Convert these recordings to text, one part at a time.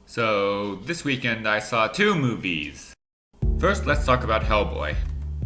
So, this weekend I saw two movies. First, let's talk about Hellboy.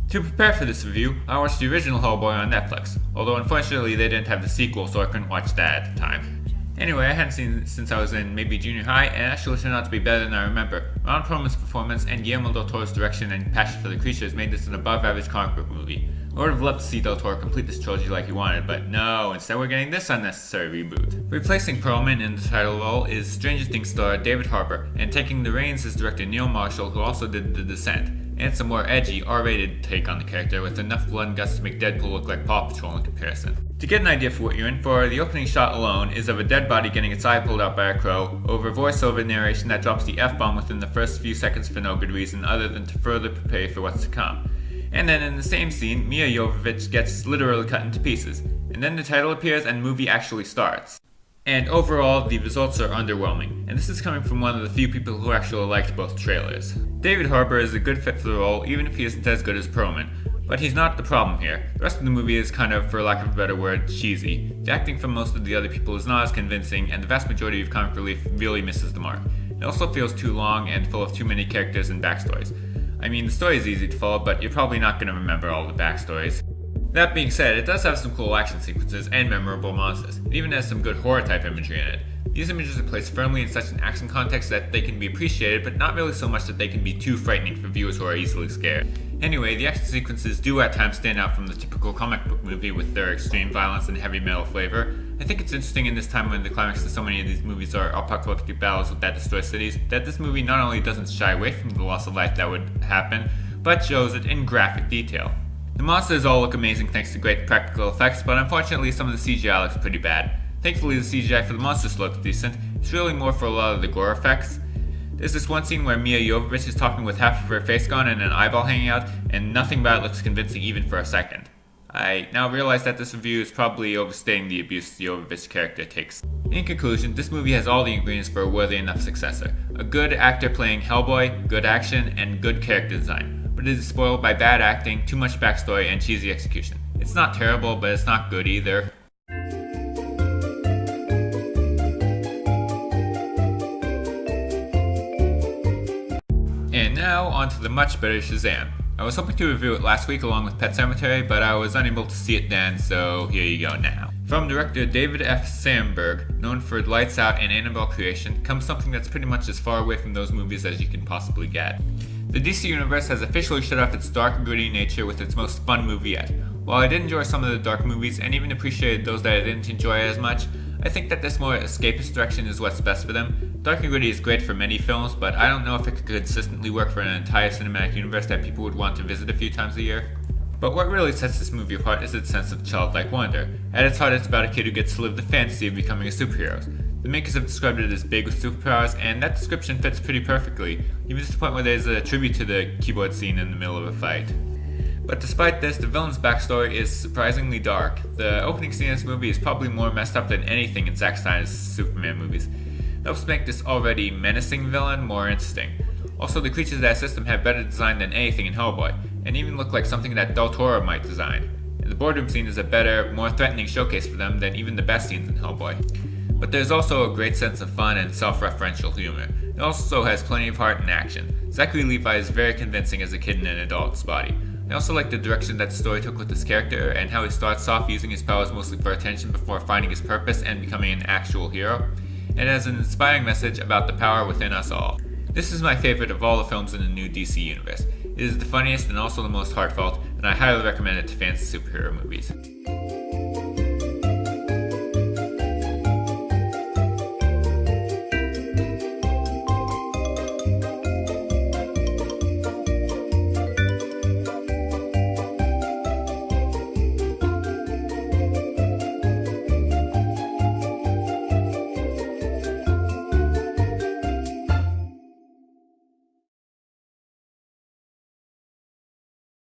To prepare for this review, I watched the original Hellboy on Netflix, although unfortunately they didn't have the sequel, so I couldn't watch that at the time. Anyway, I hadn't seen it since I was in maybe junior high, and it actually turned out to be better than I remember. Ron Perlman's performance and Guillermo del Toro's direction and passion for the creatures made this an above-average comic book movie. I would have loved to see Del Toro complete this trilogy like he wanted, but no, instead we're getting this unnecessary reboot. Replacing Perlman in the title role is Stranger Things star David Harbour, and taking the reins is director Neil Marshall, who also did The Descent. And it's a more edgy, R-rated take on the character with enough blood and guts to make Deadpool look like Paw Patrol in comparison. To get an idea for what you're in for, the opening shot alone is of a dead body getting its eye pulled out by a crow, over voiceover narration that drops the F-bomb within the first few seconds for no good reason other than to further prepare for what's to come. And then in the same scene, Mia Jovovich gets literally cut into pieces. And then the title appears and the movie actually starts. And overall, the results are underwhelming, and this is coming from one of the few people who actually liked both trailers. David Harbour is a good fit for the role, even if he isn't as good as Perlman, but he's not the problem here. The rest of the movie is kind of, for lack of a better word, cheesy. The acting from most of the other people is not as convincing, and the vast majority of comic relief really misses the mark. It also feels too long and full of too many characters and backstories. I mean, the story is easy to follow, but you're probably not going to remember all the backstories. That being said, it does have some cool action sequences and memorable monsters. It even has some good horror-type imagery in it. These images are placed firmly in such an action context that they can be appreciated, but not really so much that they can be too frightening for viewers who are easily scared. Anyway, the action sequences do at times stand out from the typical comic book movie with their extreme violence and heavy metal flavor. I think it's interesting in this time when the climax to so many of these movies are apocalyptic battles that destroy cities, that this movie not only doesn't shy away from the loss of life that would happen, but shows it in graphic detail. The monsters all look amazing thanks to great practical effects, but unfortunately some of the CGI looks pretty bad. Thankfully the CGI for the monsters looks decent, it's really more for a lot of the gore effects. There's this one scene where Mia Jovovich is talking with half of her face gone and an eyeball hanging out, and nothing about it looks convincing even for a second. I now realize that this review is probably overstating the abuse the Jovovich character takes. In conclusion, this movie has all the ingredients for a worthy enough successor. A good actor playing Hellboy, good action, and good character design. But it is spoiled by bad acting, too much backstory, and cheesy execution. It's not terrible, but it's not good either. And now, on to the much better Shazam. I was hoping to review it last week along with Pet Sematary, but I was unable to see it then, so here you go now. From director David F. Sandberg, known for Lights Out and Annabelle creation, comes something that's pretty much as far away from those movies as you can possibly get. The DC Universe has officially shut off its dark and gritty nature with its most fun movie yet. While I did enjoy some of the dark movies and even appreciated those that I didn't enjoy as much, I think that this more escapist direction is what's best for them. Dark and gritty is great for many films, but I don't know if it could consistently work for an entire cinematic universe that people would want to visit a few times a year. But what really sets this movie apart is its sense of childlike wonder. At its heart, it's about a kid who gets to live the fantasy of becoming a superhero. The makers have described it as big with superpowers, and that description fits pretty perfectly, even to the point where there's a tribute to the keyboard scene in the middle of a fight. But despite this, the villain's backstory is surprisingly dark. The opening scene of this movie is probably more messed up than anything in Zack Snyder's Superman movies. It helps make this already menacing villain more interesting. Also, the creatures that assist him have better design than anything in Hellboy, and even look like something that Del Toro might design. And the boardroom scene is a better, more threatening showcase for them than even the best scenes in Hellboy. But there's also a great sense of fun and self-referential humor. It also has plenty of heart and action. Zachary Levi is very convincing as a kid in an adult's body. I also like the direction that the story took with this character and how he starts off using his powers mostly for attention before finding his purpose and becoming an actual hero. It has an inspiring message about the power within us all. This is my favorite of all the films in the new DC universe. It is the funniest and also the most heartfelt, and I highly recommend it to fans of superhero movies.